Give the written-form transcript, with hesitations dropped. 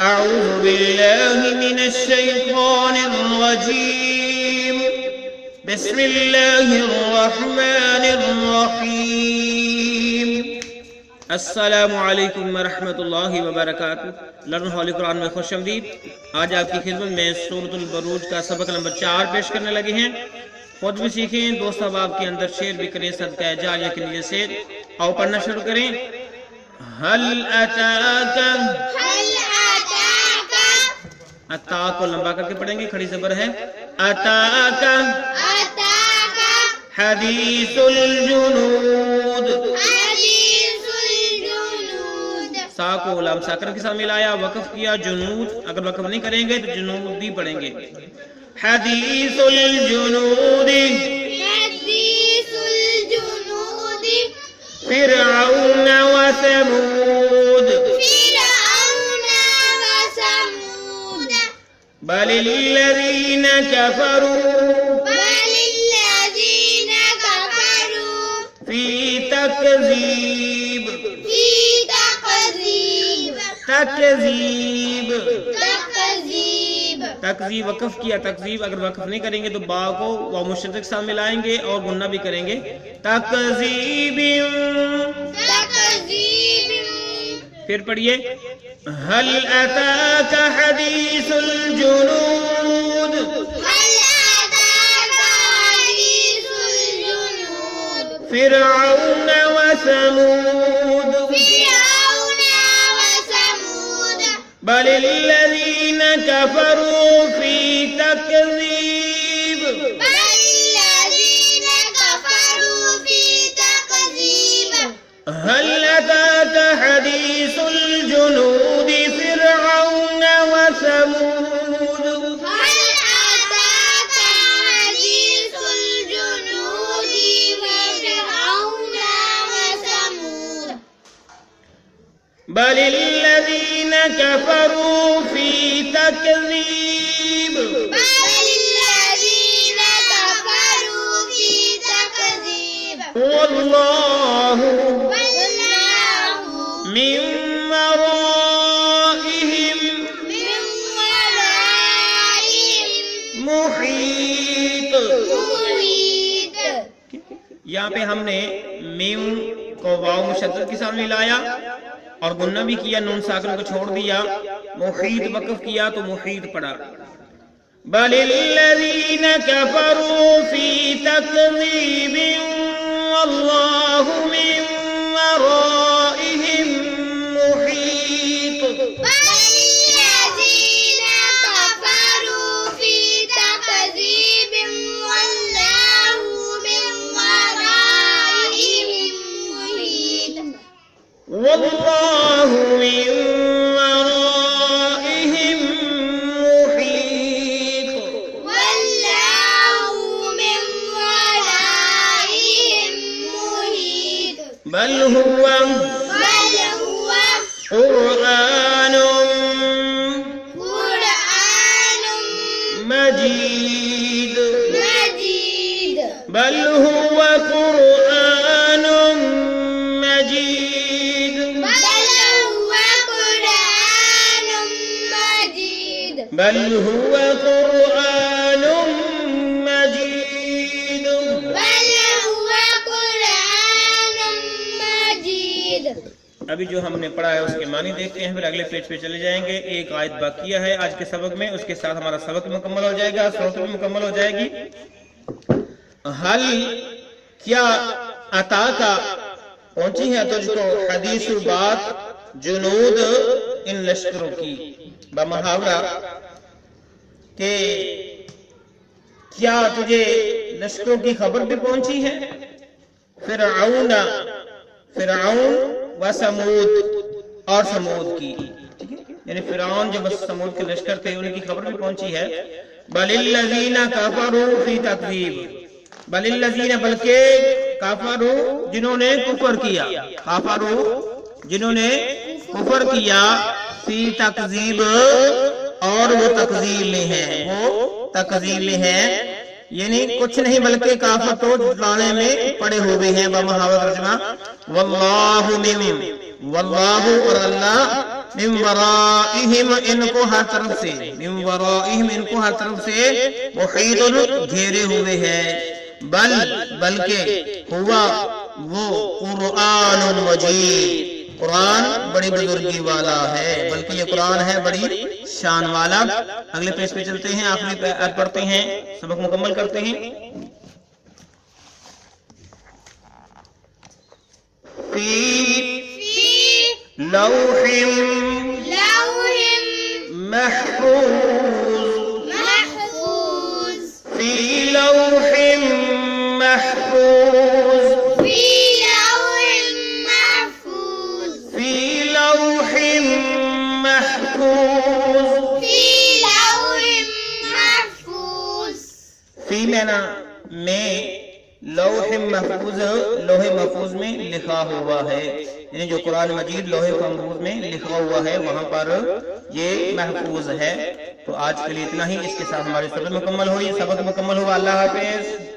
أعوذ بالله من الشيطان الرجيم بسم الله الرحمن الرحيم السلام علیکم ورحمۃ اللہ وبرکاتہ۔ لرن ہولی قرآن میں خوش آمدید۔ آج آپ کی خدمت میں سورۃ البروج کا سبق نمبر 4 پیش کرنے لگے ہیں۔ خود بھی سیکھیں، دوست احباب کے اندر شیئر بھی کریں صدقہ جاریہ کے لیے سے۔ آؤ پڑھنا شروع کریں۔ ہل اتاک، اتا کو لمبا کر کے پڑھیں گے، کھڑی زبر ہے۔ اتاک حدیث الجنود، سا کو لام ساکر کے ساتھ ملایا، وقف کیا جنود، اگر وقف نہیں کریں گے تو جنود بھی پڑھیں گے۔ حدیث الجنود فرعون وثمود بل الذين كفروا في تكذيب تکذیب وقف کیا، تکذیب اگر وقف نہیں کریں گے تو با کو واو مشدد ساتھ ملائیں گے اور غنہ بھی کریں گے۔ تکذیب، پھر پڑھیے۔ هل اتاك حديث الجنود فرعون وثمود بل الذين كفروا في تكذيب هل أتاك حديث الجنود فرعون وثمود بل الذين كفروا في تكذيب والله من ورائهم محيط۔ یہاں پہ ہم نے میم کو واو مشدد کے ساتھ ملایا اور غنہ بھی کیا، نون ساکن کو چھوڑ دیا، محیط وقف کیا تو محیط پڑا۔ بل الذین کفروا فی تکذیب واللہ من ورائہم محیط۔ واللہ من ورائہم محیط۔ بل هو قرآن مجید، بل هو قرآن مجید، بل هو قرآن مجید۔ ابھی جو ہم نے پڑھا ہے اس کے معنی دیکھتے ہیں، پھر اگلے پیج پہ چلے جائیں گے۔ ایک آیت باقی ہے آج کے سبق میں، اس کے ساتھ ہمارا سبق مکمل ہو جائے گا، سورت بھی مکمل ہو جائے گی۔ حل کیا عطا کا پہنچی ہے تجھ کو حدیث بات جنود ان لشکروں کی، بمحاورہ کہ کیا تجھے لشکروں کی خبر بھی پہنچی ہے؟ فرعون و سمود اور سمود کی، یعنی فرعون جو بس سمود کے لشکر تھے ان کی خبر بھی پہنچی ہے۔ بل الذین کفروا فی تکذیب، بل الذین بلکہ کفروا جنہوں نے کفر کیا، کفروا جنہوں نے کفر کیا، فی تکذیب اور وہ تکذیب میں ہیں، وہ تکذیب میں ہیں، یعنی کچھ نہیں بلکہ کافر تو جھٹلانے میں پڑے ہوئے ہیں۔ بمحاورہ ترجمہ واللہ من، واللہ اور اللہ من ورائہم ان کو ہر طرف سے، من ورائہم ان کو ہر طرف سے محیط گھیرے ہوئے ہے، بلکہ ہوا وہ قرآن مجید، قرآن بڑی بزرگی والا ہے، بلکہ یہ قرآن ہے بڑی شان والا۔ اگلے پیج پہ چلتے ہیں، آخری آیت پڑھتے ہیں، سبق مکمل کرتے ہیں۔ فی لوح محفوظ، فی لوح محفوظ، فی لوح محفوظ، فی میں لوح محفوظ، لوح محفوظ میں لکھا ہوا ہے، یعنی جو قرآن مجید لوح محفوظ میں لکھا ہوا ہے وہاں پر یہ محفوظ ہے۔ تو آج کے لیے اتنا ہی، اس کے ساتھ ہماری سبق مکمل ہوئی، سبق مکمل ہوا۔ اللہ حافظ۔